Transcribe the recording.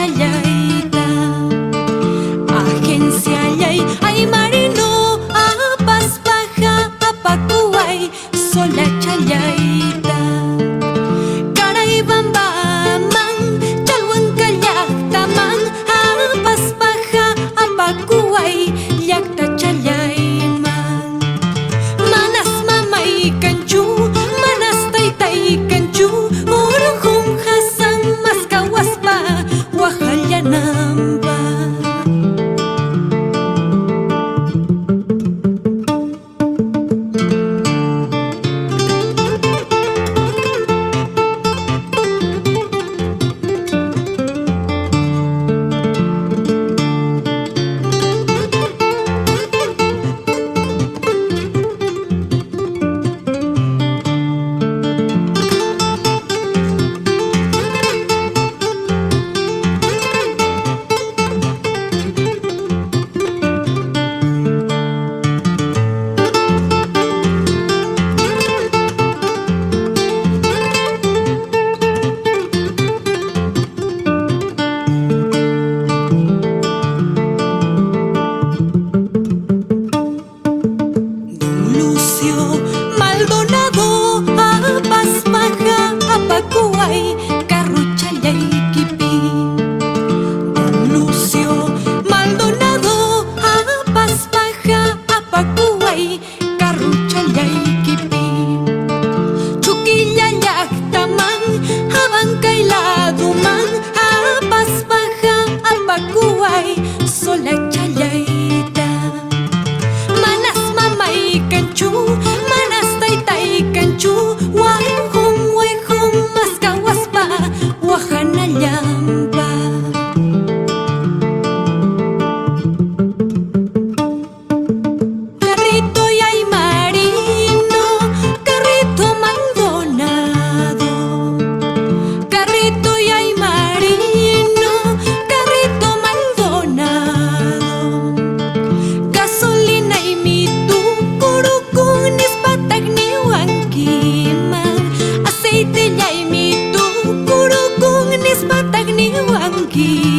challaita. Agencia ley, ay marino, apas baja, apacuay, sola challaita. Caray bamba man, chalwan kallaktaman, apas baja, apacuay, yakta challayman. Manas mamay kanchu, manas taytay kanchu, uruhun hasan maskawaspa, wajallanamba. Maldonado, apas baja, apacuay, carro challayquipi. Don Lucio Maldonado, apas baja, apacuay, carro challayquipi. Chuquilla llactaman, abancay laduman, apas baja, apacuay, sola challaita. Manas mamay kanchu, manas taytay kanchu, wayhum maskawaspa, wajanallampa. Carrito y ay marino, carrito Maldonado. Carrito y ay marino, carrito Maldonado. Gasolina y mi tu curucunis patagniwankiman. Aceite y ay mi tu curucunis patagniwankiman.